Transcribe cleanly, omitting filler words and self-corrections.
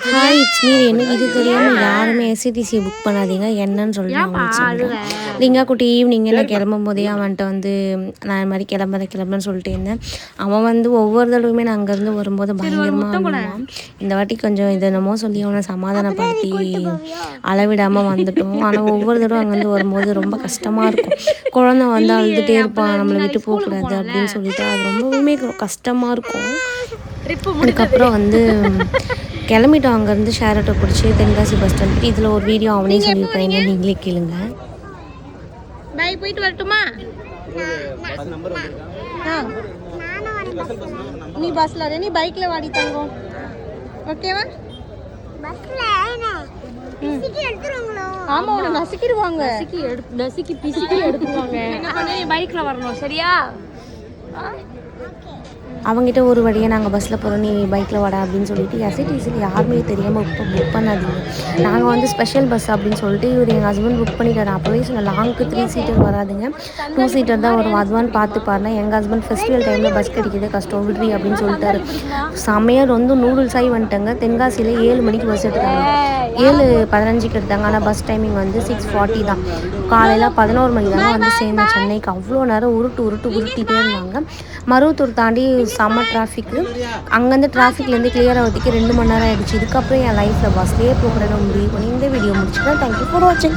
Hi it's me Renu. இது தெரியாமல் யாருமே எஸ்சிடிசி புக் பண்ணாதீங்க. என்னன்னு சொல்லிட்டு நான் உங்களுக்கு சொல்கிறேன். லிங்கா குட்டி ஈவினிங் நான் கிளம்பும் போதே அவன்கிட்ட வந்து நான் இது மாதிரி கிளம்புறேன்னு சொல்லிட்டு இருந்தேன். அவன் வந்து ஒவ்வொரு தடவையுமே நான் அங்கேருந்து வரும்போது பயங்கரமாக அழுவான். இந்த வாட்டி கொஞ்சம் இது என்னமோ சொல்லி அவனை சமாதானப்படுத்தி அளவிடாமல் வந்துட்டோம். ஆனால் ஒவ்வொரு தடவை அங்கேருந்து வரும்போது ரொம்ப கஷ்டமாக இருக்கும். குழந்தை வந்து அழுதுகிட்டே இருப்பான், நம்மளை விட்டு போகக்கூடாது அப்படின்னு சொல்லிட்டு அது ரொம்பவுமே கஷ்டமாக இருக்கும். அதுக்கப்புறம் வந்து கிளம்பிட்டோம். அங்கேருந்து ஷேர் ஆட்டோ பிடிச்சி தென்காசி பஸ் ஸ்டாண்ட். இதில் ஒரு வீடியோ அவனே சொல்லியிருப்பேன், என்ன நீங்களே கேளுங்க. பை போயிட்டு வரட்டுமா? நீ பஸ்ல நீ பைக்ல வாடி தங்கம். ஓகேவா? ஆமா உன நசுக்கிடுவாங்க. நசுக்கி பிசுக்கி எடுத்துருவாங்க. என்ன பண்ணு, பைக்ல வரணும் சரியா? அவங்ககிட்ட ஒரு வழியாக நாங்கள் பஸ்ஸில் போகிறோம், நீ பைக்கில் வாடா அப்படின்னு சொல்லிட்டு எஸ்ஐடிசியில் யாருமே தெரியாமல் இப்போ புக் பண்ணாதீங்க. நாங்கள் வந்து ஸ்பெஷல் பஸ் அப்படின்னு சொல்லிட்டு இவர் எங்கள் ஹஸ்பண்ட் புக் பண்ணிட்டாரு. அப்போவே சொன்ன லாங்க்கு 3 சீட்டர் வராதுங்க, 2 சீட்டர் தான் வரும், அதுவான்னு பார்த்து பாருங்கள். எங்கள் ஹஸ்பண்ட் ஃபெஸ்டிவல் டைமில் பஸ் கிடைக்கிது கஷ்டம் விட்ரி அப்படின்னு சொல்லிட்டாரு. செம்மையாக வந்து நூடுல்ஸ் ஆகி வந்துட்டாங்க. தென்காசியில் 7 மணிக்கு பஸ் எடுத்தாங்க, 7:15க்கு எடுத்தாங்க. ஆனால் பஸ் டைமிங் வந்து 6:40 தான். காலையில் 11 மணிக்கு தாங்க வந்து சேர்ந்தேன் சென்னைக்கு. அவ்வளோ நேரம் உருட்டிகிட்டே இருந்தாங்க. மருவத்தூர் தாண்டி செம்ம டிராஃபிக்கு. அங்கேருந்து டிராஃபிக்லேருந்து கிளியர் ஆகிறதுக்கு 2 மணி நேரம் ஆகிடுச்சு. இதுக்கப்புறம் என் லைஃப்பில் பஸ்லேயே போகிறேன்னு முடிவு பண்ணி இந்த வீடியோ முடிச்சுக்கிறேன். தேங்க்யூ ஃபார் வாட்சிங்.